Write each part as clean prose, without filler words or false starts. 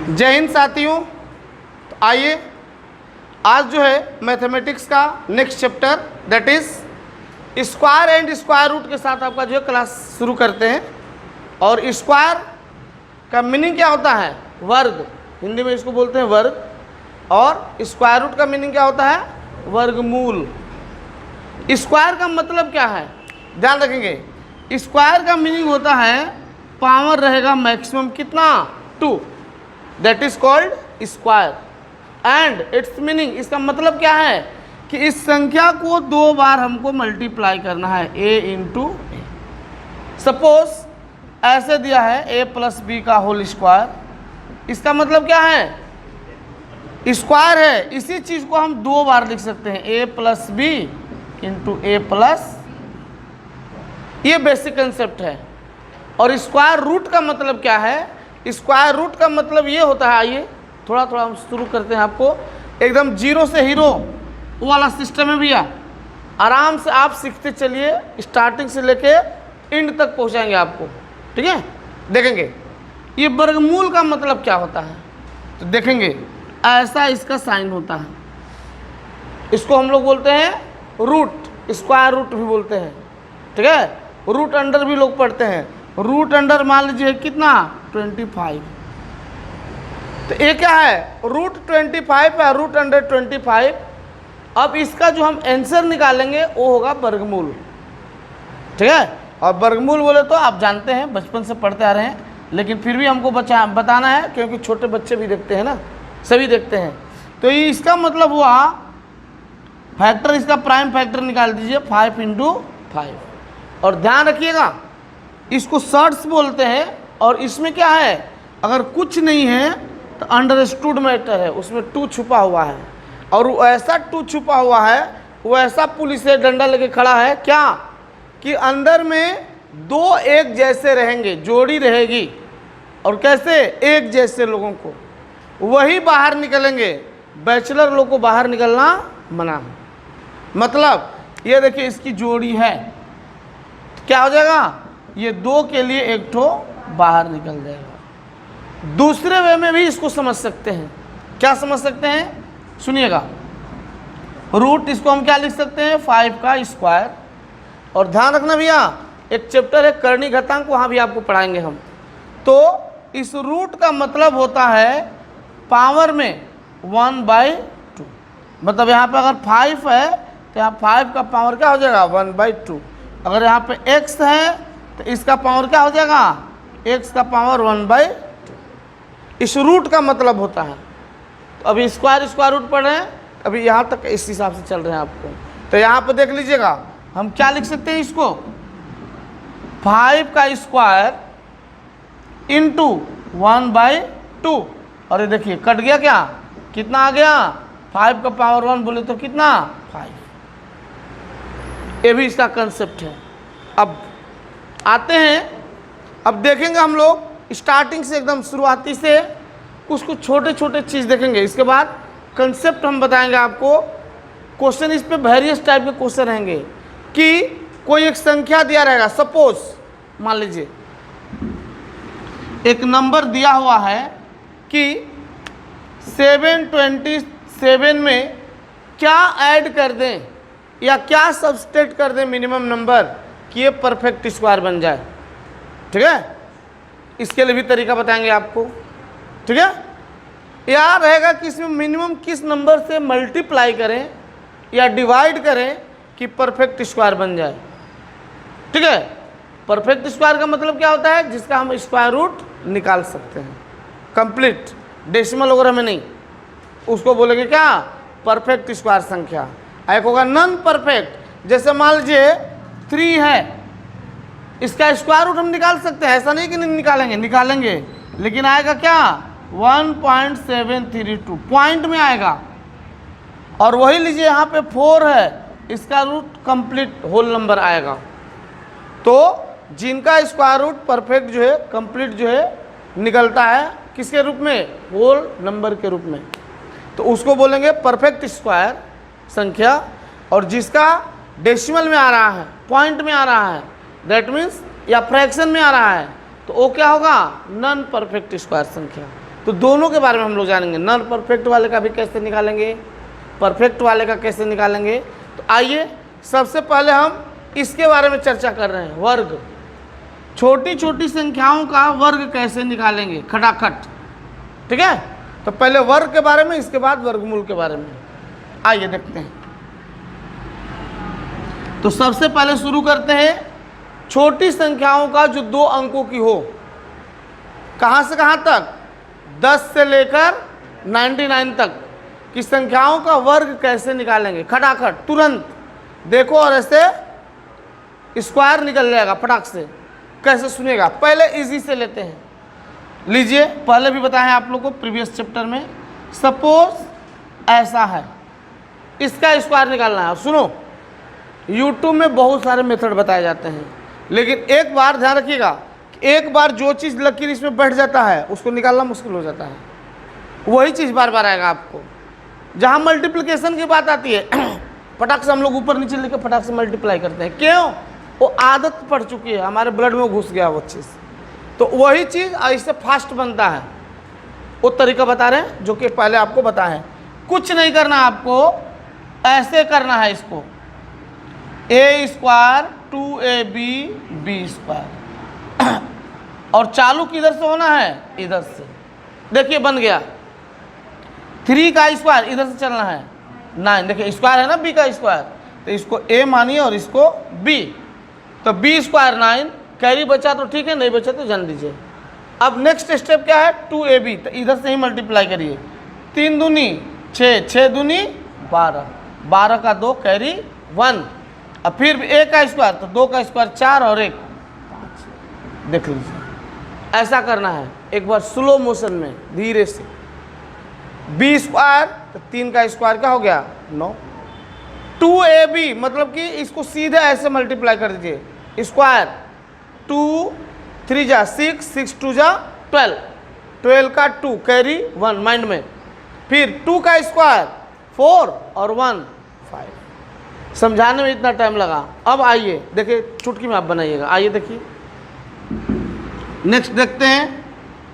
जय हिंद साथियों। तो आइए आज जो है मैथमेटिक्स का next chapter that is square and square root के साथ आपका जो है क्लास शुरू करते हैं। और स्क्वायर का मीनिंग क्या होता है? वर्ग, हिंदी में इसको बोलते हैं वर्ग। और स्क्वायर रूट का मीनिंग क्या होता है? वर्गमूल। स्क्वायर का मतलब क्या है? ध्यान रखेंगे। स्क्वायर का मीनिंग होता है पावर रहेगा मैक्सिमम कितना? 2, that is called square. And it's meaning, इसका मतलब क्या है कि इस संख्या को 2 बार हमको मल्टीप्लाई करना है, a इंटू ए। सपोज ऐसे दिया है a प्लस बी का होल स्क्वायर। इसका मतलब क्या है? स्क्वायर है, इसी चीज को हम 2 बार लिख सकते हैं, a plus B into A plus. ये बेसिक कंसेप्ट है। और स्क्वायर रूट का मतलब क्या है? स्क्वायर रूट का मतलब ये होता है, आइए थोड़ा थोड़ा हम शुरू करते हैं आपको एकदम जीरो से हीरो वाला सिस्टम है भैया। आराम से आप सीखते चलिए, स्टार्टिंग से लेके एंड तक पहुंचाएंगे आपको, ठीक है। देखेंगे ये वर्गमूल का मतलब क्या होता है, तो देखेंगे ऐसा इसका साइन होता है। इसको हम लोग बोलते हैं रूट, स्क्वायर रूट भी बोलते हैं, ठीक है। रूट अंडर भी लोग पढ़ते हैं। रूट अंडर मान लीजिए कितना? 25। तो ये क्या है? रूट 25 है, रूट अंडर 25। अब इसका जो हम आंसर निकालेंगे वो होगा वर्गमूल, ठीक है। और वर्गमूल बोले तो आप जानते हैं, बचपन से पढ़ते आ रहे हैं, लेकिन फिर भी हमको बताना है क्योंकि छोटे बच्चे भी देखते हैं ना, सभी देखते हैं। तो ये इसका मतलब हुआ फैक्टर, इसका प्राइम फैक्टर निकाल दीजिए 5 इंटू 5। और ध्यान रखिएगा इसको शॉर्ट्स बोलते हैं। और इसमें क्या है, अगर कुछ नहीं है तो अंडरस्टूड मैटर है, उसमें 2 छुपा हुआ है। और वो ऐसा 2 छुपा हुआ है, वो ऐसा पुलिस से डंडा लेके खड़ा है क्या कि अंदर में 2 एक जैसे रहेंगे, जोड़ी रहेगी। और कैसे? एक जैसे लोगों को वही बाहर निकलेंगे, बैचलर लोग को बाहर निकलना मना है। मतलब ये देखिए इसकी जोड़ी है, तो क्या हो जाएगा? ये 2 के लिए एक ठो बाहर निकल जाएगा। दूसरे वे में भी इसको समझ सकते हैं। क्या समझ सकते हैं? सुनिएगा। रूट इसको हम क्या लिख सकते हैं? 5 का स्क्वायर। और ध्यान रखना भैया, एक चैप्टर है करनी घातांक, वहाँ भी आपको पढ़ाएंगे हम। तो इस रूट का मतलब होता है पावर में 1/2। मतलब यहाँ पे अगर 5 है तो यहाँ 5 का पावर क्या हो जाएगा? 1/2। अगर यहाँ पे x है तो इसका पावर क्या हो जाएगा? x का पावर 1/2। इस रूट का मतलब होता है। तो अभी स्क्वायर रूट पढ़ रहे हैं, अभी यहाँ तक इस हिसाब से चल रहे हैं आपको। तो यहाँ पे देख लीजिएगा, हम क्या लिख सकते हैं इसको? 5 का स्क्वायर इंटू 1/2। और ये देखिए कट गया, क्या कितना आ गया? 5 का पावर 1 बोले तो कितना? 5। ये भी इसका कंसेप्ट है। अब आते हैं, अब देखेंगे हम लोग स्टार्टिंग से एकदम शुरुआती से कुछ छोटे छोटे चीज़ देखेंगे। इसके बाद कंसेप्ट हम बताएंगे आपको। क्वेश्चन इस पे वेरियस टाइप के क्वेश्चन रहेंगे कि कोई एक संख्या दिया रहेगा। सपोज मान लीजिए एक नंबर दिया हुआ है कि 727 में क्या ऐड कर दें या क्या सब्सट्रैक्ट कर दें मिनिमम नंबर कि ये परफेक्ट स्क्वायर बन जाए, ठीक है। इसके लिए भी तरीका बताएंगे आपको, ठीक है। या रहेगा कि इसमें मिनिमम किस नंबर से मल्टीप्लाई करें या डिवाइड करें कि परफेक्ट स्क्वायर बन जाए, ठीक है। परफेक्ट स्क्वायर का मतलब क्या होता है? जिसका हम स्क्वायर रूट निकाल सकते हैं, कंप्लीट, डेसिमल वगैरह में नहीं। उसको बोलेंगे क्या? परफेक्ट स्क्वायर संख्या। एक होगा नॉन परफेक्ट, जैसे मान लीजिए 3 है, इसका स्क्वायर रूट हम निकाल सकते हैं, ऐसा नहीं कि नहीं निकालेंगे, लेकिन आएगा क्या? 1.732 पॉइंट में आएगा। और वही लीजिए यहाँ पे 4 है, इसका रूट कंप्लीट होल नंबर आएगा। तो जिनका स्क्वायर रूट परफेक्ट जो है, कंप्लीट जो है निकलता है, किसके रूप में? होल नंबर के रूप में, तो उसको बोलेंगे परफेक्ट स्क्वायर संख्या। और जिसका डेसिमल में आ रहा है, पॉइंट में आ रहा है, दैट मीन्स या फ्रैक्शन में आ रहा है, तो वो क्या होगा? नॉन परफेक्ट स्क्वायर संख्या। तो दोनों के बारे में हम लोग जानेंगे। नॉन परफेक्ट वाले का भी कैसे निकालेंगे, परफेक्ट वाले का कैसे निकालेंगे। तो आइए सबसे पहले हम इसके बारे में चर्चा कर रहे हैं, वर्ग। छोटी छोटी संख्याओं का वर्ग कैसे निकालेंगे खटाखट, ठीक है। तो पहले वर्ग के बारे में, इसके बाद वर्गमूल के बारे में आइए देखते हैं। तो सबसे पहले शुरू करते हैं छोटी संख्याओं का जो 2 अंकों की हो। कहाँ से कहाँ तक, 10 से लेकर 99 तक की संख्याओं का वर्ग कैसे निकालेंगे खटाखट, तुरंत देखो और ऐसे स्क्वायर निकल जाएगा फटाक से। कैसे सुनेगा, पहले इजी से लेते हैं। लीजिए, पहले भी बताया आप लोग को प्रीवियस चैप्टर में। सपोज ऐसा है, इसका स्क्वायर निकालना है। और सुनो, यूट्यूब में बहुत सारे मेथड बताए जाते हैं, लेकिन एक बार ध्यान रखिएगा, एक बार जो चीज़ लकीर इसमें बैठ जाता है उसको निकालना मुश्किल हो जाता है। वही चीज़ बार बार आएगा आपको। जहाँ मल्टीप्लिकेशन की बात आती है फटाक से हम लोग ऊपर नीचे लेकर फटाक से मल्टीप्लाई करते हैं। क्यों, वो आदत पड़ चुकी है, हमारे ब्लड में घुस गया वो चीज़। तो वही चीज़ इससे फास्ट बनता है। वो तरीका बता रहे हैं जो कि पहले आपको बताया है। कुछ नहीं करना, आपको ऐसे करना है इसको, a square 2ab b square, और चालू किधर से होना है, इधर से। देखिए बन गया। 3 का स्क्वायर इधर से चलना है, 9। देखिए स्क्वायर है ना b का स्क्वायर, तो इसको a मानिए और इसको b। तो b स्क्वायर 9, कैरी बचा तो ठीक है, नहीं बचा तो जान दीजिए। अब नेक्स्ट स्टेप क्या है, 2ab, तो इधर से ही मल्टीप्लाई करिए। 3 दूनी 6, 6 दूनी 12, 12 का 2 कैरी 1। अब फिर a का स्क्वायर, तो 2 का स्क्वायर 4 और 1 5। देख लीजिए, ऐसा करना है एक बार स्लो मोशन में, धीरे से। b स्क्वायर, तो 3 का स्क्वायर क्या हो गया, 9। 2ab मतलब कि इसको सीधे ऐसे मल्टीप्लाई कर दीजिए। स्क्वायर 2 3 जा 6, 6 2 जा 12, 12 का 2 कैरी 1 माइंड में। फिर 2 का स्क्वायर 4 और 1 5। समझाने में इतना टाइम लगा। अब आइए देखिए, चुटकी में आप बनाइएगा। आइए देखिए, नेक्स्ट देखते हैं।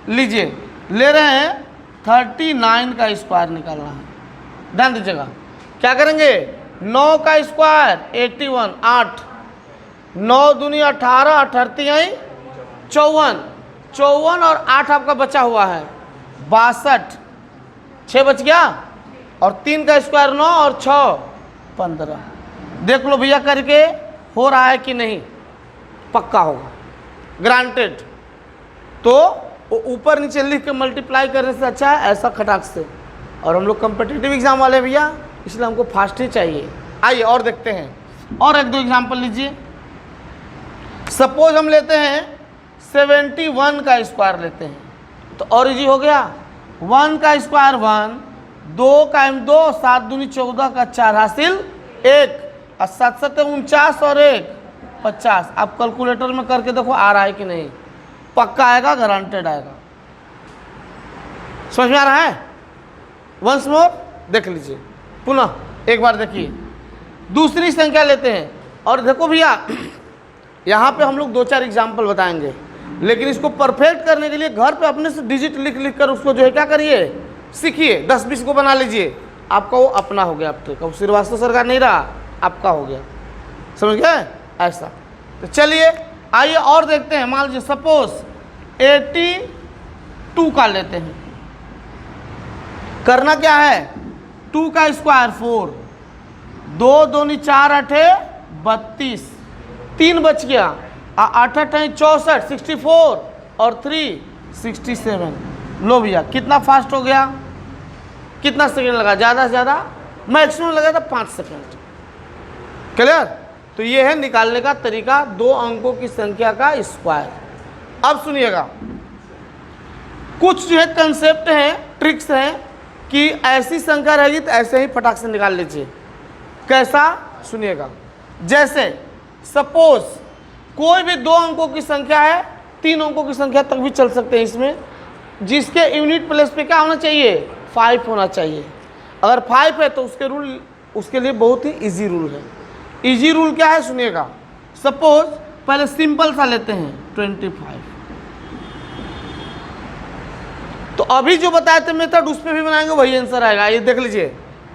लीजिए, ले रहे हैं 39 का स्क्वायर निकालना है। ध्यान दीजिएगा, क्या करेंगे, 9 का स्क्वायर 81, 8, 9 दूनी 18, 18 54, 54 और 8 आपका बचा हुआ है 62, 6 बच गया। और 3 का स्क्वायर 9 और 6 15। देख लो भैया करके हो रहा है कि नहीं, पक्का होगा, ग्रांटेड। तो ऊपर नीचे लिख के मल्टीप्लाई करने से अच्छा है ऐसा खटाक से। और हम लोग कम्पिटिटिव एग्जाम वाले भैया, इसलिए हमको फास्ट ही चाहिए। आइए और देखते हैं, और 1-2 एग्जाम्पल लीजिए। सपोज हम लेते हैं 71 का स्क्वायर लेते हैं, तो और इजी हो गया। 1 का स्क्वायर 1, 2 का 2, 7 दूनी 14 का 4 हासिल 1, और 7 7 49 और 1 50। आप कैलकुलेटर में करके देखो आ रहा है कि नहीं, पक्का आएगा, गारंटेड आएगा। समझ में आ रहा है। वंस मोर देख लीजिए, पुनः एक बार देखिए। दूसरी संख्या लेते हैं, और देखो भैया यहाँ पे हम लोग 2-4 एग्जाम्पल बताएंगे, लेकिन इसको परफेक्ट करने के लिए घर पे अपने से डिजिट लिख लिख कर उसको जो है क्या करिए, सीखिए। 10-20 को बना लीजिए, आपका वो अपना हो गया। आप ट्रिक अब श्रीवास्तव सर का नहीं रहा, आपका हो गया। समझ गए ऐसा। तो चलिए आइए और देखते हैं। मान लीजिए सपोज 82 का लेते हैं। करना क्या है, 2 का स्क्वायर 4, 2 दूनी 4 8 32, 3 बच गया, 8 8 64, 64 और 3 67। लो भैया कितना फास्ट हो गया, कितना सेकंड लगा, ज़्यादा से ज़्यादा मैक्सिमम लगा था 5 सेकंड। क्लियर। तो ये है निकालने का तरीका 2 अंकों की संख्या का स्क्वायर। अब सुनिएगा, कुछ जो है कंसेप्ट है, ट्रिक्स है कि ऐसी संख्या रहेगी तो ऐसे ही फटाक से निकाल लीजिए। कैसा, सुनिएगा। जैसे सपोज कोई भी 2 अंकों की संख्या है, 3 अंकों की संख्या तक भी चल सकते हैं इसमें, जिसके यूनिट प्लेस पे क्या होना चाहिए, 5 होना चाहिए। अगर 5 है तो उसके रूल, उसके लिए बहुत ही इजी रूल है। इजी रूल क्या है सुनिएगा। सपोज पहले सिंपल सा लेते हैं 25, तो अभी जो बताए थे मेथड उस पर भी बनाएंगे, वही आंसर आएगा। ये देख लीजिए,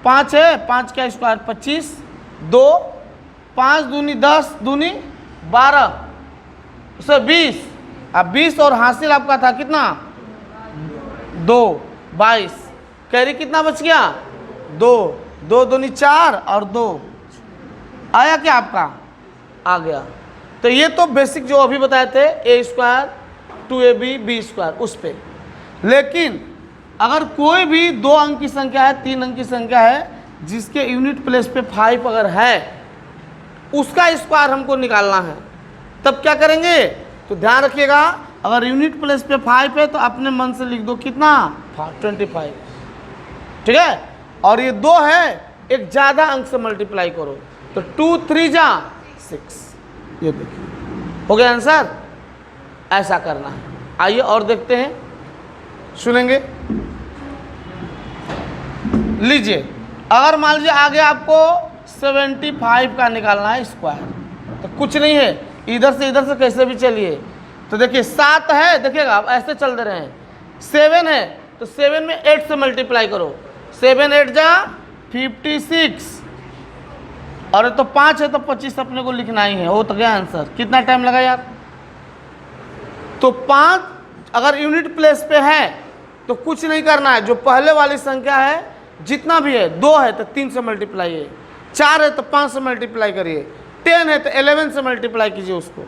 5 है, 5 का स्क्वायर 25, 2, 5 दूनी 10, दूनी 12, उसे 20, अब 20 और हासिल आपका था कितना 2, 22, कैरी कितना बच गया 2, 2 दूनी 4 और 2 आया क्या आपका, आ गया। तो ये तो बेसिक जो अभी बताए थे a square 2ab b square उस पे। लेकिन अगर कोई भी 2 अंक की संख्या है, 3 अंक की संख्या है, जिसके यूनिट प्लेस पे 5 अगर है, उसका स्क्वायर हमको निकालना है, तब क्या करेंगे। तो ध्यान रखिएगा, अगर यूनिट प्लेस पे 5 है तो अपने मन से लिख दो कितना 25, ठीक है। और ये 2 है, एक ज़्यादा अंक से मल्टीप्लाई करो, तो 2 3 जा 6, ये देखिए हो गया आंसर। ऐसा करना है। आइए और देखते हैं, सुनेंगे। लीजिए, अगर मान लीजिए आगे आपको 75 का निकालना है स्क्वायर, तो कुछ नहीं है, इधर से कैसे भी चलिए। तो देखिए 7 है, देखिएगा आप ऐसे चल दे रहे हैं, 7 है तो 7 में 8 से मल्टीप्लाई करो, 7 8 जा 56, और तो 5 है तो 25 अपने को लिखना ही है, वो तो गया आंसर। कितना टाइम लगा यार। तो 5 अगर यूनिट प्लेस पे है तो कुछ नहीं करना है, जो पहले वाली संख्या है जितना भी है, 2 है तो 3 से मल्टीप्लाई है, 4 है तो 5 से मल्टीप्लाई करिए, 10 है तो 11 से मल्टीप्लाई कीजिए उसको,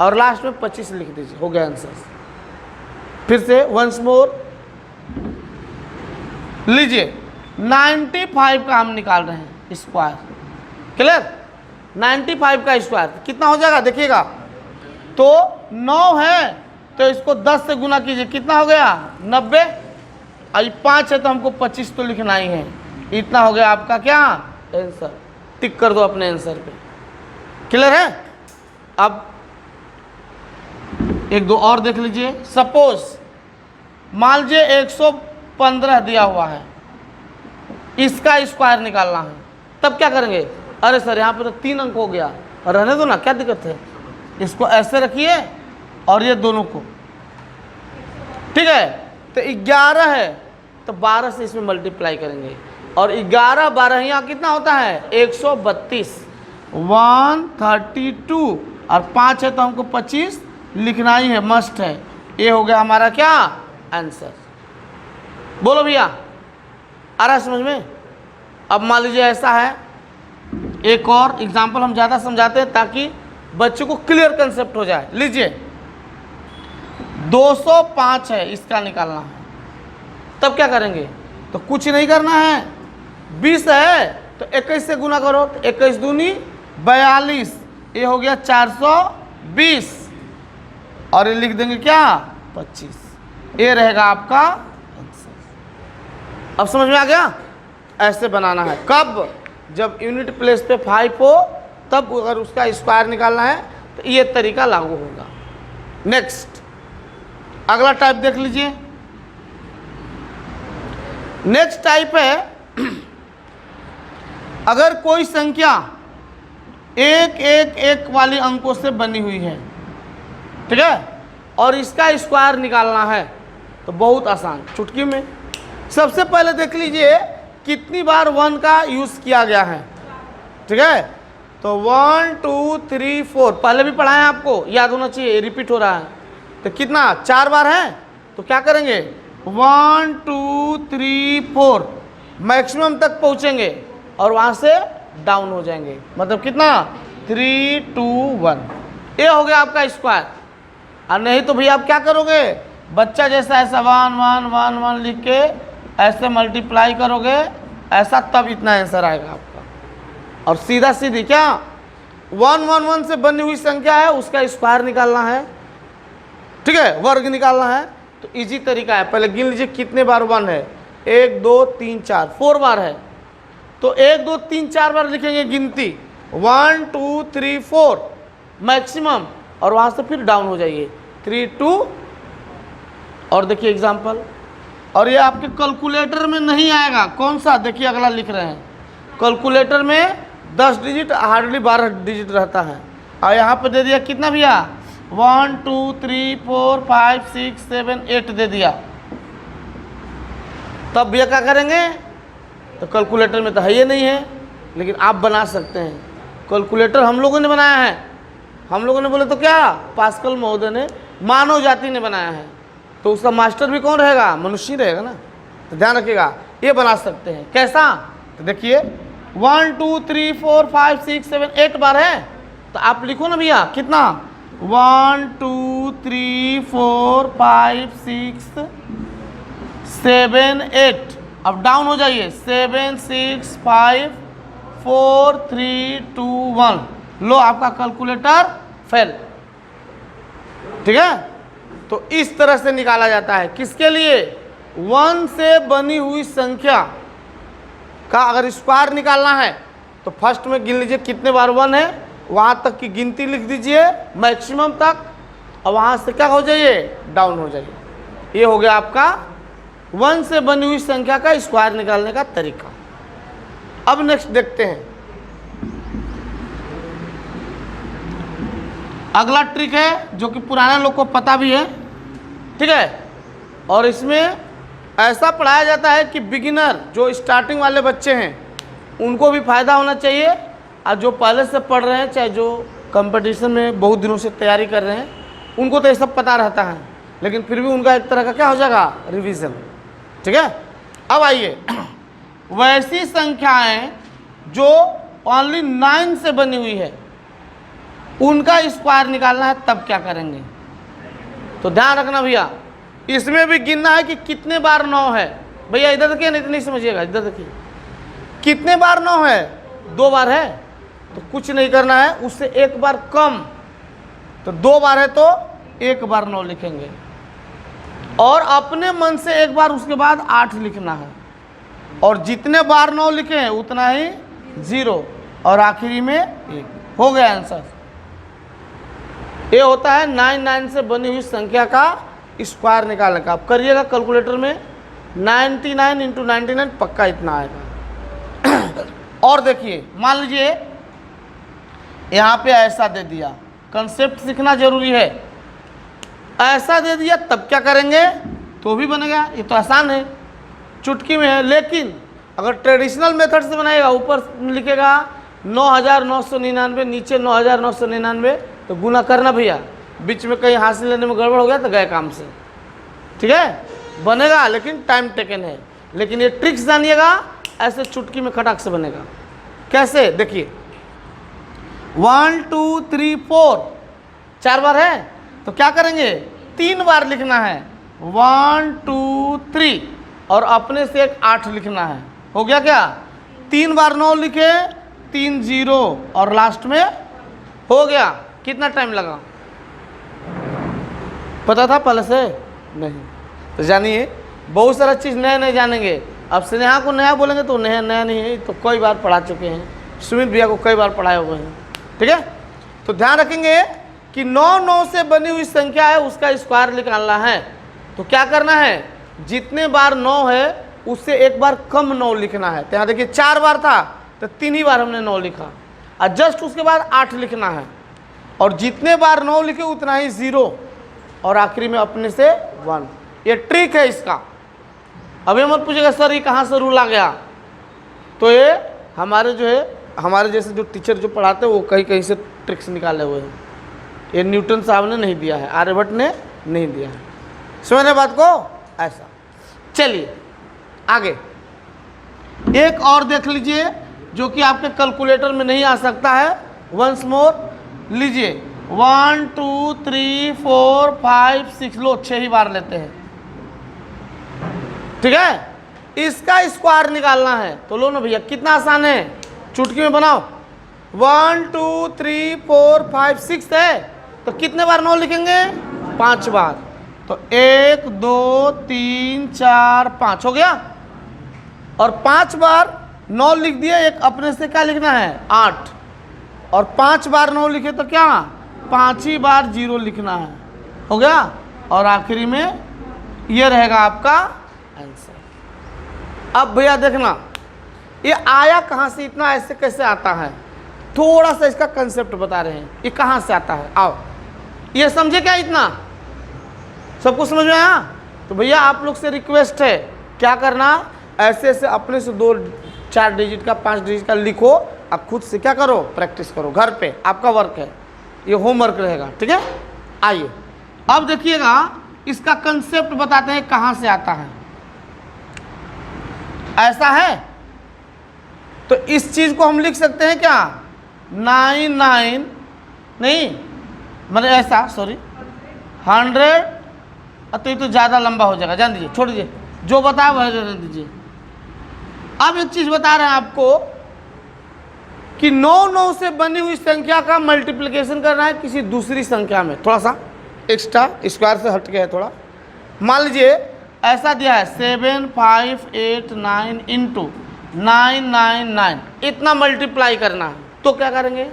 और लास्ट में 25 लिख दीजिए, हो गया आंसर। फिर से वंस मोर, लीजिए 95 का हम निकाल रहे हैं स्क्वायर, क्लियर। 95 का स्क्वायर कितना हो जाएगा देखिएगा, तो 9 है तो इसको 10 से गुना कीजिए, कितना हो गया 90, और 5 है तो हमको 25 तो लिखना ही है, इतना हो गया आपका क्या आंसर। टिक कर दो अपने आंसर पे, क्लियर है। अब एक दो और देख लीजिए। सपोज मान लीजिए 115 दिया हुआ है, इसका स्क्वायर निकालना है, तब क्या करेंगे। अरे सर यहाँ पे तो 3 अंक हो गया, रहने दो ना, क्या दिक्कत है, इसको ऐसे रखिए और ये दोनों को, ठीक है। तो 11 है तो 12 से इसमें मल्टीप्लाई करेंगे, और 11 12 कितना होता है 132, 132, और 5 है तो हमको 25 लिखना ही है, मस्ट है। ये हो गया हमारा क्या आंसर। बोलो भैया, आ रहा है समझ में। अब मान लीजिए ऐसा है, एक और एग्जाम्पल हम ज़्यादा समझाते हैं ताकि बच्चों को क्लियर कंसेप्ट हो जाए। लीजिए 205 है, इसका निकालना है, तब क्या करेंगे। तो कुछ नहीं करना है, 20 है तो 21 से गुना करो, तो 21 दूनी 42, ये हो गया 420, और ये लिख देंगे क्या 25, ये रहेगा आपका आंसर। अब समझ में आ गया। ऐसे बनाना है, कब, जब यूनिट प्लेस पे 5 हो, तब अगर उसका स्क्वायर निकालना है तो ये तरीका लागू होगा। नेक्स्ट अगला टाइप देख लीजिए। नेक्स्ट टाइप है, अगर कोई संख्या 1 1 1 वाली अंकों से बनी हुई है, ठीक है, और इसका स्क्वायर निकालना है, तो बहुत आसान, चुटकी में। सबसे पहले देख लीजिए कितनी बार 1 का यूज़ किया गया है, ठीक है। तो 1 2 3 4 पहले भी पढ़ाएं, आपको याद होना चाहिए, रिपीट हो रहा है। तो कितना 4 बार है, तो क्या करेंगे 1 2 3 4 मैक्सिमम तक पहुंचेंगे और वहां से डाउन हो जाएंगे, मतलब कितना 3 2 1, ये हो गया आपका स्क्वायर। और नहीं तो भैया आप क्या करोगे, बच्चा जैसा ऐसा 1 1 1 1 लिख के ऐसे मल्टीप्लाई करोगे ऐसा, तब इतना आंसर आएगा आपका। और सीधा सीधी क्या 1 1 1 से बनी हुई संख्या है, उसका स्क्वायर निकालना है, ठीक है, वर्ग निकालना है। तो इजी तरीका है, पहले गिन लीजिए कितने बार 1 है, 1 2 3 4 4 बार है, तो 1 2 3 4 बार लिखेंगे गिनती, 1 2 3 4 मैक्सिमम, और वहाँ से फिर डाउन हो जाइए 3 2। और देखिए एग्जाम्पल, और ये आपके कैलकुलेटर में नहीं आएगा, कौन सा, देखिए अगला लिख रहे हैं, कैलकुलेटर में 10 डिजिट हार्डली 12 डिजिट रहता है, और यहाँ पे दे दिया कितना भैया 1 2 3 4 5 6 7 8 दे दिया, तब भैया क्या करेंगे, तो कैलकुलेटर में तो है ये नहीं है, लेकिन आप बना सकते हैं। कैलकुलेटर हम लोगों ने बनाया है, हम लोगों ने बोले तो क्या, पास्कल महोदय ने, मानव जाति ने बनाया है, तो उसका मास्टर भी कौन रहेगा, मनुष्य रहेगा ना। तो ध्यान रखिएगा, ये बना सकते हैं। कैसा, तो देखिए 1 2 3 4 5 6 7 8 बार है, तो आप लिखो ना भैया कितना, 1 2 3 4 5 6 7 8। अब डाउन हो जाइए, 7 6 5 4 3 2 1। लो आपका कैलकुलेटर फेल। ठीक है, तो इस तरह से निकाला जाता है। किसके लिए, 1 से बनी हुई संख्या का अगर स्क्वायर निकालना है तो फर्स्ट में गिन लीजिए कितने बार 1 है, वहाँ तक की गिनती लिख दीजिए मैक्सिमम तक, और वहाँ से क्या हो जाइए, डाउन हो जाइए। ये हो गया आपका 1 से बनी हुई संख्या का स्क्वायर निकालने का तरीका। अब नेक्स्ट देखते हैं, अगला ट्रिक है जो कि पुराने लोग को पता भी है। ठीक है, और इसमें ऐसा पढ़ाया जाता है कि बिगिनर जो स्टार्टिंग वाले बच्चे हैं उनको भी फ़ायदा होना चाहिए, और जो पहले से पढ़ रहे हैं, चाहे जो कंपटीशन में बहुत दिनों से तैयारी कर रहे हैं, उनको तो ये सब पता रहता है, लेकिन फिर भी उनका एक तरह का क्या हो जाएगा, रिवीजन। ठीक है, अब आइए, वैसी संख्याएं जो ओनली 9 से बनी हुई है उनका स्क्वायर निकालना है, तब क्या करेंगे। तो ध्यान रखना भैया, इसमें भी गिनना है कि कितने बार 9 है। भैया इधर देखिए, नहीं तो नहीं समझिएगा, इधर देखिए कितने बार 9 है, 2 बार है, तो कुछ नहीं करना है, उससे 1 बार कम। तो 2 बार है तो 1 बार 9 लिखेंगे, और अपने मन से 1 बार उसके बाद 8 लिखना है, और जितने बार 9 लिखे हैं उतना ही 0, और आखिरी में 1। हो गया आंसर। ये होता है 9 से बनी हुई संख्या का स्क्वायर निकालने का। आप करिएगा कैलकुलेटर में, 99 × 99 पक्का इतना आएगा। और देखिए, मान लीजिए यहाँ पे ऐसा दे दिया, कंसेप्ट सीखना जरूरी है। ऐसा दे दिया तब क्या करेंगे, तो भी बनेगा, ये तो आसान है, चुटकी में है। लेकिन अगर ट्रेडिशनल मेथड से बनाएगा, ऊपर लिखेगा 9999, नीचे 9999, तो गुना करना भैया, बीच में कहीं हासिल लेने में गड़बड़ हो गया तो गए काम से। ठीक है, बनेगा, लेकिन टाइम टेकन है। लेकिन ये ट्रिक्स जानिएगा, ऐसे चुटकी में खटाक से बनेगा। कैसे, देखिए 1 2 3 4 4 बार है, तो क्या करेंगे, 3 बार लिखना है, 1 2 3, और अपने से एक 8 लिखना है। हो गया क्या, 3 बार 9 लिखे, 3 0, और लास्ट में हो गया। कितना टाइम लगा, पता था पहले से नहीं? तो जानिए, बहुत सारा चीज़ नया नए जानेंगे। अब स्नेहा को नया बोलेंगे तो नया नया नहीं है, तो कई बार पढ़ा चुके हैं, सुमित भैया को कई बार पढ़ाए हुए हैं। ठीक है, तो ध्यान रखेंगे कि 9 से बनी हुई संख्या है, उसका स्क्वायर निकालना है। तो क्या करना है, जितने बार 9 है उससे 1 बार कम 9 लिखना है। तो यहाँ देखिए 4 बार था, तो 3 ही बार हमने 9 लिखा, और जस्ट उसके बाद 8 लिखना है, और जितने बार 9 लिखे उतना ही 0, और आखिरी में अपने से 1। ये ट्रिक है इसका। अभी मत पूछेगा सर ये कहाँ से रूल आ गया, तो ये हमारे जो है, हमारे जैसे जो टीचर जो पढ़ाते हैं वो कहीं कहीं से ट्रिक्स निकाले हुए हैं। ये न्यूटन साहब ने नहीं दिया है, आर्यभट्ट ने नहीं दिया है। समझने बात को, ऐसा। चलिए आगे एक और देख लीजिए, जो कि आपके कैलकुलेटर में नहीं आ सकता है। वंस मोर लीजिए, 1 2 3 4 5 6, लो 6 ही बार लेते हैं। ठीक है, इसका स्क्वायर निकालना है, तो लो ना भैया, कितना आसान है, चुटकी में बनाओ। 1 2 3 4 5 6 है, तो कितने बार 9 लिखेंगे, 5 बार। तो 1 2 3 4 5 हो गया, और 5 बार 9 लिख दिया, एक अपने से क्या लिखना है, 8, और 5 बार 9 लिखे तो क्या, 5 ही बार 0 लिखना है। हो गया, और आखिरी में ये रहेगा आपका आंसर। अब भैया देखना, ये आया कहाँ से, इतना ऐसे कैसे आता है, थोड़ा सा इसका कंसेप्ट बता रहे हैं, ये कहाँ से आता है। आओ ये समझे क्या, इतना सबको समझ में आया? तो भैया आप लोग से रिक्वेस्ट है क्या करना, ऐसे ऐसे अपने से 2-4 डिजिट का 5 डिजिट का लिखो और खुद से क्या करो, प्रैक्टिस करो घर पे, आपका वर्क है, ये होमवर्क रहेगा, ठीक है। आइए अब देखिएगा इसका कंसेप्ट बताते हैं कहाँ से आता है। ऐसा है तो इस चीज को हम लिख सकते हैं क्या, 99 नहीं मतलब ऐसा, सॉरी 100, तो ये तो ज़्यादा लंबा हो जाएगा, जान दीजिए, छोड़ दीजिए, जो बताया वह रहने दीजिए। अब एक चीज़ बता रहे हैं आपको कि 9 से बनी हुई संख्या का मल्टीप्लिकेशन करना है किसी दूसरी संख्या में, थोड़ा सा एक्स्ट्रा स्क्वायर से हट गया है थोड़ा। मान लीजिए ऐसा दिया है 7589 इंटू 999, इतना मल्टीप्लाई करना है, तो क्या करेंगे,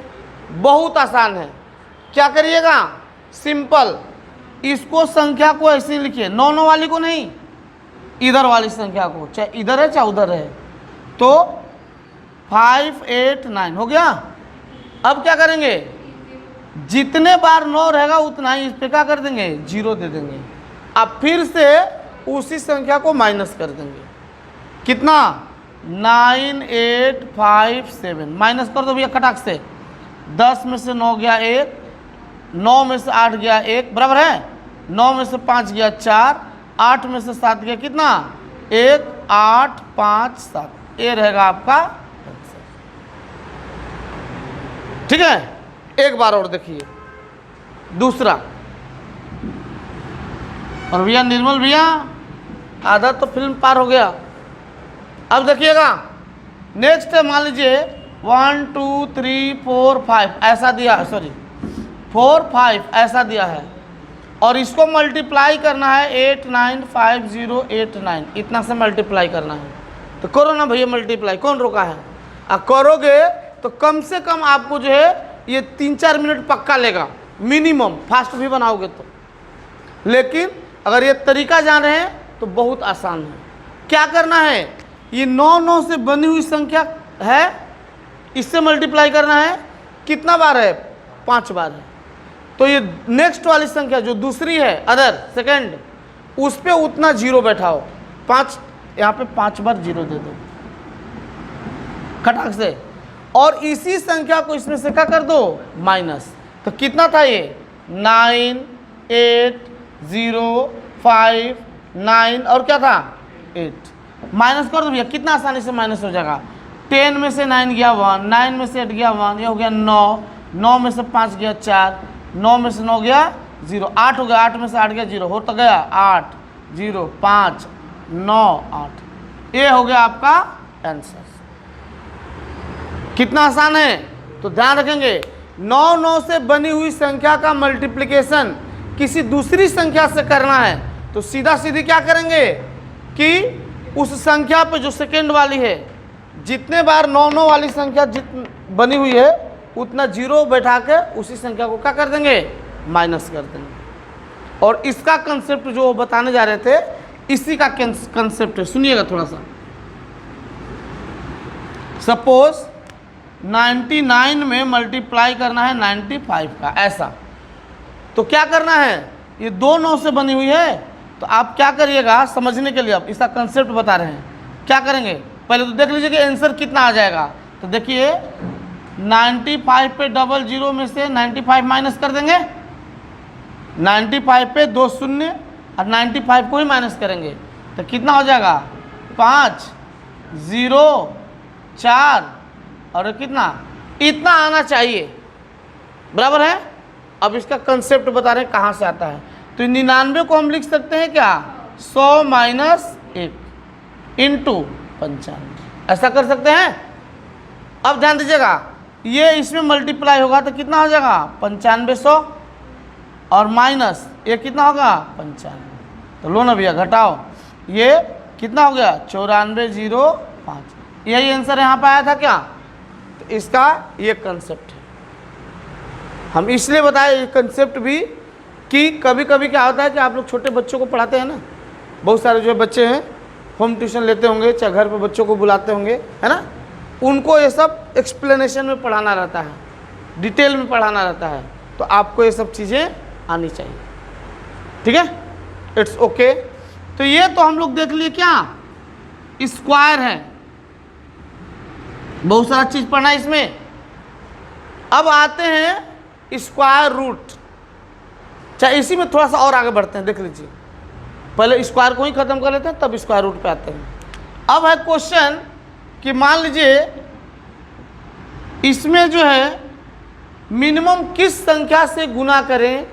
बहुत आसान है। क्या करिएगा, सिंपल, इसको संख्या को ऐसे ही लिखिए, 9 वाली को नहीं, इधर वाली संख्या को, चाहे इधर है चाहे उधर है, तो 589 हो गया। अब क्या करेंगे, जितने बार 9 रहेगा उतना ही इस पे क्या कर देंगे, 0 दे देंगे। अब फिर से उसी संख्या को माइनस कर देंगे, कितना 9857, माइनस कर दो भैया खटाक से, 10 में से 9 गया 1, 9 में से 8 गया 1, बराबर है, 9 में से 5 गया 4, 8 में से 7 गया कितना 1, 8 5 7, ये रहेगा आपका आंसर, ठीक है। एक बार और देखिए दूसरा, और भैया निर्मल भैया आधा तो फिल्म पार हो गया। अब देखिएगा नेक्स्ट है, मान लीजिए 1 2 3 4 5 ऐसा दिया, सॉरी 4 5 ऐसा दिया है, और इसको मल्टीप्लाई करना है 895089, इतना से मल्टीप्लाई करना है, तो करो ना भैया मल्टीप्लाई, कौन रोका है। अब करोगे तो कम से कम आपको जो है ये 3-4 मिनट पक्का लेगा मिनिमम, फास्ट भी बनाओगे तो। लेकिन अगर ये तरीका जान रहे हैं तो बहुत आसान है। क्या करना है, ये 9 से बनी हुई संख्या है, इससे मल्टीप्लाई करना है, कितना बार है, 5 बार है, तो ये नेक्स्ट वाली संख्या जो दूसरी है अदर सेकंड, उस पे उतना 0 बैठाओ, 5 यहाँ पे 5 बार 0 दे दो खटाक से, और इसी संख्या को इसमें से क्या कर दो माइनस, तो कितना था ये 9805 और क्या था 8, माइनस कर दो भैया, कितना आसानी से माइनस हो जाएगा। 10 में से 9 गया 1, 9 में से 8 गया 1, ये हो गया 9, 9 में से 5 गया 4, 9 में से 9 गया 0, 8 हो गया, 8 में से 8 गया 0, हो तो गया 8 0 5 9 8, ये हो गया आपका आंसर। कितना आसान है, तो ध्यान रखेंगे 9 से बनी हुई संख्या का मल्टीप्लिकेशन किसी दूसरी संख्या से करना है, तो सीधा सीधी क्या करेंगे कि उस संख्या पे जो सेकेंड वाली है, जितने बार 9 वाली संख्या बनी हुई है उतना 0 बैठा के उसी संख्या को क्या कर देंगे, माइनस कर देंगे। और इसका कंसेप्ट जो बताने जा रहे थे इसी का कंसेप्ट है, सुनिएगा थोड़ा सा। सपोज 99 में मल्टीप्लाई करना है 95 का, ऐसा, तो क्या करना है, ये 2 9 से बनी हुई है, तो आप क्या करिएगा समझने के लिए, आप इसका कंसेप्ट बता रहे हैं, क्या करेंगे पहले तो देख लीजिए कि आंसर कितना आ जाएगा। तो देखिए 95 पे 00 में से 95 माइनस कर देंगे, 95 पे 2 शून्य और 95 को ही माइनस करेंगे, तो कितना हो जाएगा 5 0 4 और कितना, इतना आना चाहिए, बराबर है। अब इसका कंसेप्ट बता रहे हैं कहाँ से आता है, तो 99 को हम लिख सकते हैं क्या 100 माइनस 1 इंटू 95, ऐसा कर सकते हैं। अब ध्यान दीजिएगा ये इसमें मल्टीप्लाई होगा तो कितना हो जाएगा 9500 और माइनस ये कितना होगा 95, तो लो ना भैया घटाओ, ये कितना हो गया 9405, यही आंसर यहाँ पे आया था क्या। तो इसका ये कंसेप्ट है, हम इसलिए बताए ये कंसेप्ट भी कि कभी कभी क्या होता है कि आप लोग छोटे बच्चों को पढ़ाते हैं ना, बहुत सारे जो बच्चे हैं होम ट्यूशन लेते होंगे, चाहे घर पे बच्चों को बुलाते होंगे, है ना, उनको ये सब एक्सप्लेनेशन में पढ़ाना रहता है, डिटेल में पढ़ाना रहता है, तो आपको ये सब चीज़ें आनी चाहिए, ठीक है, इट्स ओके। तो ये तो हम लोग देख लिए क्या स्क्वायर है, बहुत सारा चीज पढ़ना है इसमें। अब आते हैं स्क्वायर रूट। चाहे इसी में थोड़ा सा और आगे बढ़ते हैं, देख लीजिए, पहले स्क्वायर को ही खत्म कर लेते हैं तब स्क्वायर रूट पे आते हैं। अब है क्वेश्चन कि मान लीजिए इसमें जो है मिनिमम किस संख्या से गुना करें,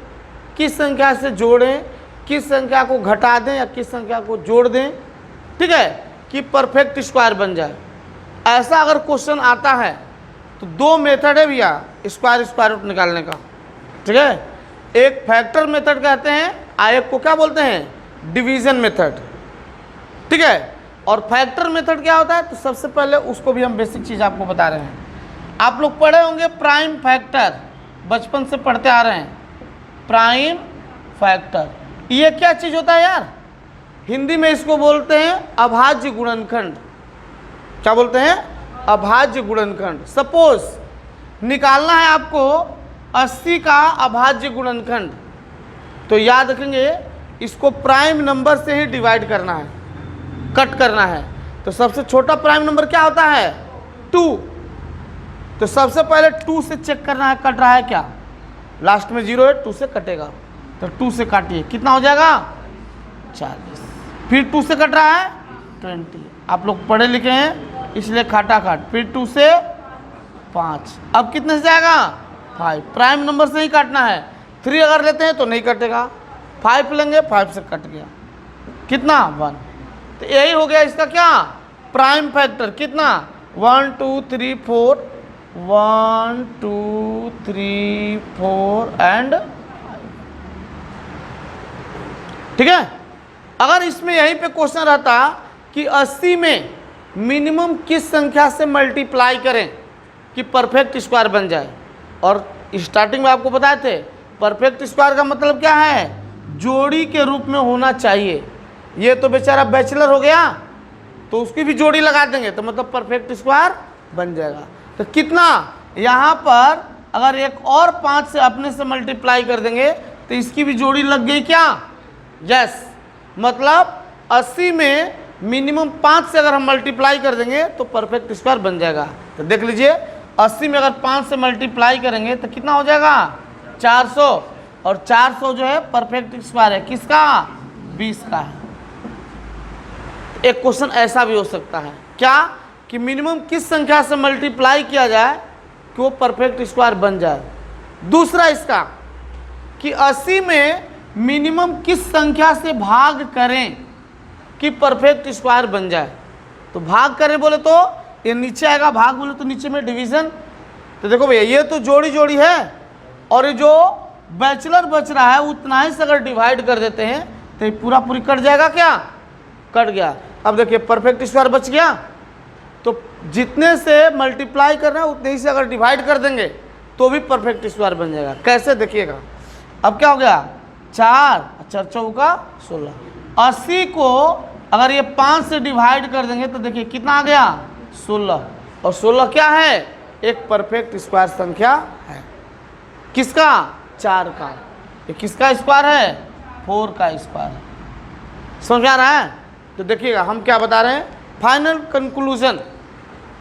किस संख्या से जोड़ें, किस संख्या को घटा दें या किस संख्या को जोड़ दें, ठीक है, कि परफेक्ट स्क्वायर बन जाए। ऐसा अगर क्वेश्चन आता है तो दो मेथड है भैया स्क्वायर रूट निकालने का, ठीक है। एक फैक्टर मेथड कहते हैं और एक को क्या बोलते हैं, डिवीजन मेथड, ठीक है। और फैक्टर मेथड क्या होता है, तो सबसे पहले उसको भी हम बेसिक चीज़ आपको बता रहे हैं। आप लोग पढ़े होंगे प्राइम फैक्टर, बचपन से पढ़ते आ रहे हैं प्राइम फैक्टर। ये क्या चीज़ होता है यार, हिंदी में इसको बोलते हैं अभाज्य गुणनखंड। क्या बोलते हैं, अभाज्य गुणनखंड। सपोज निकालना है आपको 80 का अभाज्य गुणनखंड, तो याद रखेंगे इसको प्राइम नंबर से ही डिवाइड करना है, कट करना है। तो सबसे छोटा प्राइम नंबर क्या होता है, 2। तो सबसे पहले 2 से चेक करना है कट रहा है क्या, लास्ट में 0 है, 2 से कटेगा, तो 2 से काटिए, कितना हो जाएगा 40। फिर 2 से कट रहा है 20, आप लोग पढ़े लिखे हैं इसलिए खाटा खाट। फिर 2 से 5, अब कितने से जाएगा 5, प्राइम नंबर से ही काटना है। 3 अगर लेते हैं तो नहीं कटेगा, 5 लेंगे 5 से कट गया, कितना 1। तो यही हो गया इसका क्या, प्राइम फैक्टर। कितना 1 2 3 4, 1 2 3 4 एंड, ठीक है। अगर इसमें यहीं पे क्वेश्चन रहता कि 80 में मिनिमम किस संख्या से मल्टीप्लाई करें कि परफेक्ट स्क्वायर बन जाए, और स्टार्टिंग में आपको बताए थे परफेक्ट स्क्वायर का मतलब क्या है, जोड़ी के रूप में होना चाहिए। ये तो बेचारा बैचलर हो गया तो उसकी भी जोड़ी लगा देंगे तो मतलब परफेक्ट स्क्वायर बन जाएगा। तो कितना, यहाँ पर अगर एक और 5 से अपने से मल्टीप्लाई कर देंगे तो इसकी भी जोड़ी लग गई क्या, यस। मतलब 80 में मिनिमम 5 से अगर हम मल्टीप्लाई कर देंगे तो परफेक्ट स्क्वायर बन जाएगा। तो देख लीजिए 80 में अगर 5 से मल्टीप्लाई करेंगे तो कितना हो जाएगा 400, और 400 जो है परफेक्ट स्क्वायर है किसका, 20 का है। एक क्वेश्चन ऐसा भी हो सकता है क्या, कि मिनिमम किस संख्या से मल्टीप्लाई किया जाए कि वो परफेक्ट स्क्वायर बन जाए। दूसरा इसका कि 80 में मिनिमम किस संख्या से भाग करें कि परफेक्ट स्क्वायर बन जाए। तो भाग करें बोले तो ये नीचे आएगा, भाग बोले तो नीचे में डिवीजन। तो देखो भैया ये तो जोड़ी जोड़ी है, और ये जो बैचलर बच रहा है उतना ही से अगर डिवाइड कर देते हैं तो ये पूरा पूरी कट जाएगा क्या, कट गया। अब देखिए परफेक्ट स्क्वायर बच गया, तो जितने से मल्टीप्लाई करना है उतने ही से अगर डिवाइड कर देंगे तो भी परफेक्ट स्क्वायर बन जाएगा। कैसे देखिएगा, अब क्या हो गया 4 4 चौका 16। 80 को अगर ये 5 से डिवाइड कर देंगे तो देखिए कितना आ गया 16, और 16 क्या है, एक परफेक्ट स्क्वायर संख्या है। किसका, 4 का। ये किसका स्क्वायर है, 4 का स्क्वायर है। समझ में आ रहा है। तो देखिएगा हम क्या बता रहे हैं, फाइनल कंक्लूजन,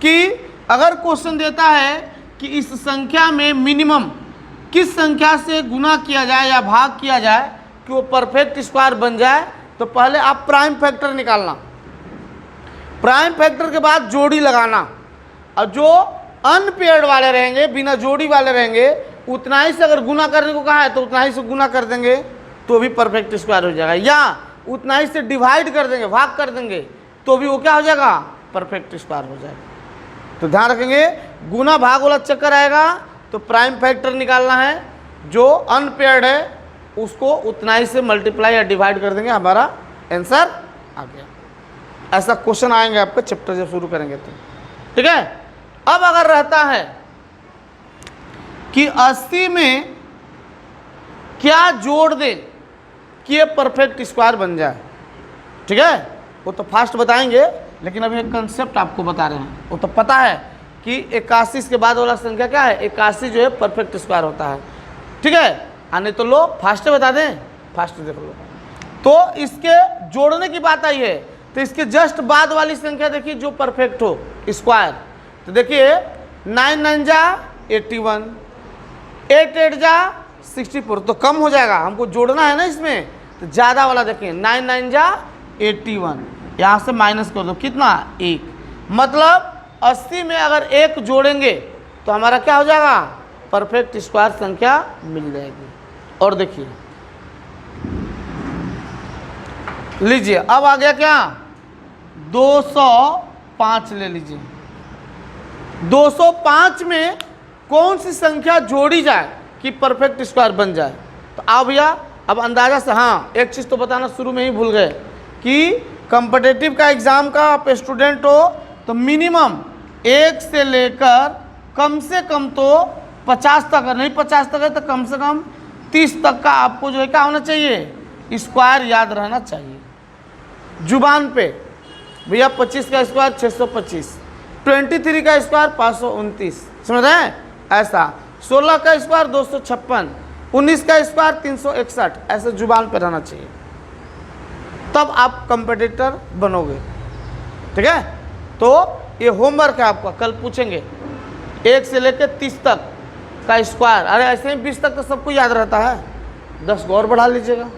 कि अगर क्वेश्चन देता है कि इस संख्या में मिनिमम किस संख्या से गुना किया जाए या भाग किया जाए कि वो परफेक्ट स्क्वायर बन जाए, तो पहले आप प्राइम फैक्टर निकालना, प्राइम फैक्टर के बाद जोड़ी लगाना, और जो अनपेयर्ड वाले रहेंगे, बिना जोड़ी वाले रहेंगे, उतना ही से अगर गुना करने को कहा है तो उतना ही से गुना कर देंगे तो भी परफेक्ट स्क्वायर हो जाएगा, या उतना ही से डिवाइड कर देंगे, भाग कर देंगे तो भी वो क्या हो जाएगा, परफेक्ट स्क्वायर हो जाएगा। तो ध्यान रखेंगे गुना भाग वाला चक्कर आएगा तो प्राइम फैक्टर निकालना है, जो अनपेयर्ड है उसको उतना ही से मल्टीप्लाई या डिवाइड कर देंगे, हमारा आंसर आ गया। ऐसा क्वेश्चन आएंगे आपका चैप्टर जब शुरू करेंगे तो, ठीक है। अब अगर रहता है कि 80 में क्या जोड़ दें कि ये परफेक्ट स्क्वायर बन जाए, ठीक है, वो तो फास्ट बताएंगे, लेकिन अभी एक कंसेप्ट आपको बता रहे हैं। वो तो पता है कि 81 के बाद वाला संख्या क्या है, 81 जो है परफेक्ट स्क्वायर होता है, ठीक है। आने तो लो फास्ट बता दें, फास्ट देख लो। तो इसके जोड़ने की बात आई है, तो इसके जस्ट बाद वाली संख्या देखिए जो परफेक्ट हो स्क्वायर। तो देखिए 9 9 जा 81, 8 8 जा 64, तो कम हो जाएगा, हमको जोड़ना है ना इसमें, तो ज़्यादा वाला देखिए 9 9 जा 81, यहाँ से माइनस कर दो कितना 1, मतलब 80 में अगर 1 जोड़ेंगे तो हमारा क्या हो जाएगा, परफेक्ट स्क्वायर संख्या मिल जाएगी। और देखिए लीजिए अब आ गया क्या 205 ले लीजिए। 205 में कौन सी संख्या जोड़ी जाए कि परफेक्ट स्क्वायर बन जाए। तो आओ भैया अब अंदाजा से, हाँ एक चीज़ तो बताना शुरू में ही भूल गए कि कॉम्पिटिटिव का एग्ज़ाम का आप स्टूडेंट हो तो मिनिमम 1 से लेकर कम से कम तो 50 तक, नहीं 50 तक है तो कम से कम 30 तक का आपको जो है क्या होना चाहिए, स्क्वायर याद रहना चाहिए जुबान पे। भैया 25 का स्क्वायर 625, 23 का स्क्वायर 529, समझ रहे हैं ऐसा, 16 का स्क्वायर 256, 19 का स्क्वायर 361, ऐसे जुबान पे रहना चाहिए, तब आप कंपटीटर बनोगे। ठीक है, तो ये होमवर्क है आपका, कल पूछेंगे 1 से लेकर 30 तक का स्क्वायर। अरे ऐसे ही 20 तक तो सबको याद रहता है, 10 को और बढ़ा लीजिएगा,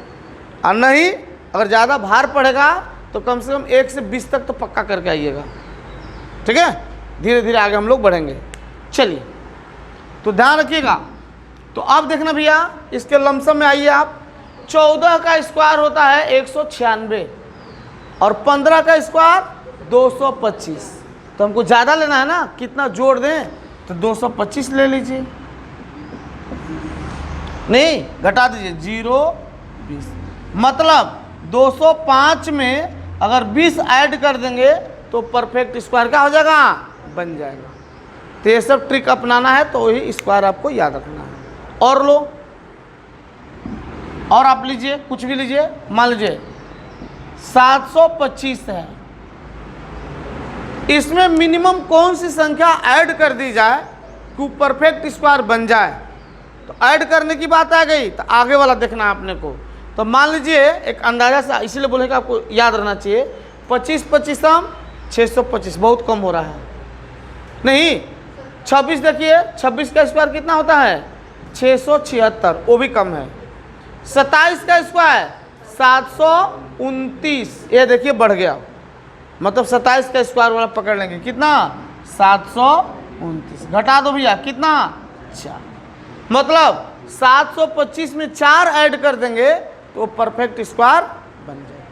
और नहीं अगर ज़्यादा भार पड़ेगा तो कम से कम 1 से 20 तक तो पक्का करके आइएगा। ठीक है, धीरे धीरे आगे हम लोग बढ़ेंगे। चलिए तो ध्यान रखिएगा। तो अब देखना भैया इसके लमसम में आइए आप, 14 का स्क्वायर होता है 196 और 15 का स्क्वायर 225, तो हमको ज़्यादा लेना है ना, कितना जोड़ दें, तो 225 ले लीजिए, नहीं घटा दीजिए 0 20, मतलब 205 में अगर 20 ऐड कर देंगे तो परफेक्ट स्क्वायर क्या हो जाएगा, बन जाएगा। तो ये सब ट्रिक अपनाना है, तो वही स्क्वायर आपको याद रखना है। और लो, और आप लीजिए कुछ भी लीजिए, मान लीजिए 725 है, इसमें मिनिमम कौन सी संख्या ऐड कर दी जाए कि परफेक्ट स्क्वायर बन जाए। तो ऐड करने की बात आ गई, तो आगे वाला देखना है आपने को। तो मान लीजिए एक अंदाजा से, इसीलिए बोलेगा आपको याद रहना चाहिए, 25 25 625 बहुत कम हो रहा है, नहीं 26 देखिए, 26 का स्क्वायर कितना होता है 676, वो भी कम है। 27 का स्क्वायर 729, ये देखिए बढ़ गया, मतलब 27 का स्क्वायर वाला पकड़ लेंगे कितना 729, घटा दो भैया कितना 4, मतलब 725 में 4 ऐड कर देंगे तो परफेक्ट स्क्वायर बन जाएगा।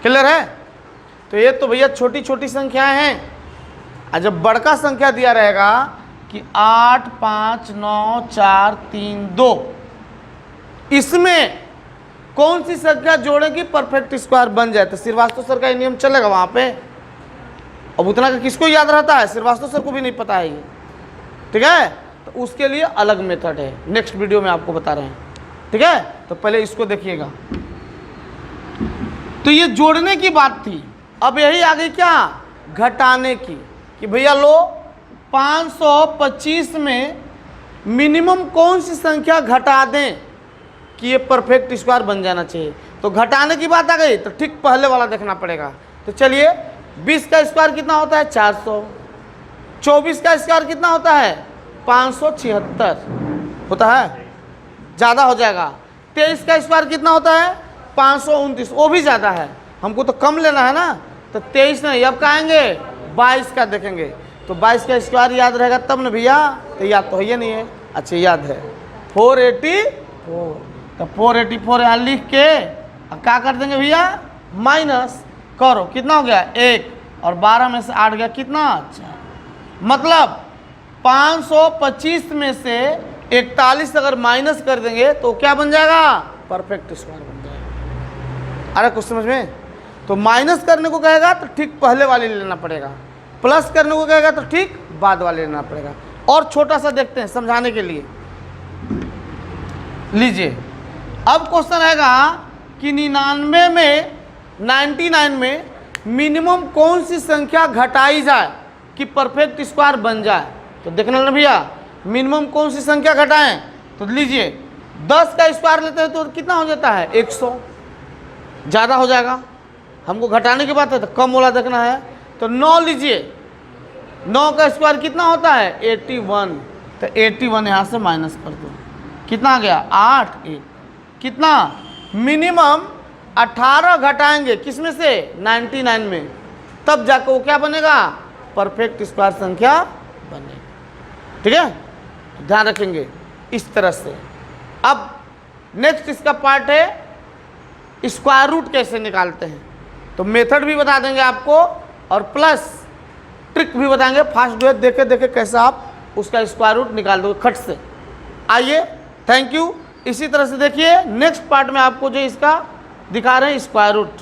क्लियर है। तो ये तो भैया छोटी छोटी संख्याएं हैं, और जब बड़का संख्या दिया रहेगा कि 8 5 9 4 3 2, इसमें कौन सी संख्या जोड़ेगी परफेक्ट स्क्वायर बन जाए, तो श्रीवास्तव सर का ये नियम चलेगा वहाँ पे। अब उतना का किसको याद रहता है, श्रीवास्तव सर को भी नहीं पता है ये, ठीक है, तो उसके लिए अलग मेथड है, नेक्स्ट वीडियो में आपको बता रहे हैं। ठीक है, तो पहले इसको देखिएगा। तो ये जोड़ने की बात थी, अब यही आ गई क्या घटाने की, कि भैया लो 525 में मिनिमम कौन सी संख्या घटा दें कि ये परफेक्ट स्क्वायर बन जाना चाहिए। तो घटाने की बात आ गई, तो ठीक पहले वाला देखना पड़ेगा। तो चलिए 20 का स्क्वायर कितना होता है 400, 24 का स्क्वायर कितना होता है 576 होता है, ज़्यादा हो जाएगा। 23 का स्क्वायर कितना होता है 529, वो भी ज़्यादा है, हमको तो कम लेना है ना, तो 23 नहीं, अब कहेंगे 22 का देखेंगे, तो 22 का स्क्वायर याद रहेगा तब न भैया, तो याद तो है नहीं है, अच्छा याद है 484, तो 484 यहाँ लिख के अब क्या कर देंगे भैया माइनस करो, कितना हो गया 1, और 12 में से 8 गया कितना 4, मतलब 525 में से 41 अगर माइनस कर देंगे तो क्या बन जाएगा परफेक्ट स्क्वायर बन जाएगा। अरे कुछ समझ में, तो माइनस करने को कहेगा तो ठीक पहले वाले लेना पड़ेगा, प्लस करने को कहेगा तो ठीक बाद वाले लेना पड़ेगा। और छोटा सा देखते हैं समझाने के लिए, लीजिए अब क्वेश्चन आएगा कि 99 में मिनिमम कौन सी संख्या घटाई जाए कि परफेक्ट स्क्वायर बन जाए। तो देखना ना भैया मिनिमम कौन सी संख्या घटाएं, तो लीजिए 10 का स्क्वायर लेते हैं तो कितना हो जाता है 100, ज़्यादा हो जाएगा, हमको घटाने की बात है तो कम वाला देखना है। तो 9 लीजिए, 9 का स्क्वायर कितना होता है 81, तो 81 यहाँ से माइनस कर दो, कितना आ गया 8 1, कितना मिनिमम 18 घटाएंगे किसमें से 99 में, तब जाकर वो क्या बनेगा परफेक्ट स्क्वायर संख्या बनेगी। ठीक है, ध्यान रखेंगे इस तरह से। अब नेक्स्ट इसका पार्ट है स्क्वायर रूट कैसे निकालते हैं, तो मेथड भी बता देंगे आपको और प्लस ट्रिक भी बताएंगे। फास्ट जो है देखे देखे कैसे आप उसका स्क्वायर रूट निकाल दोगे खट से। आइए, थैंक यू। इसी तरह से देखिए नेक्स्ट पार्ट में आपको जो इसका दिखा रहे हैं स्क्वायर रूट।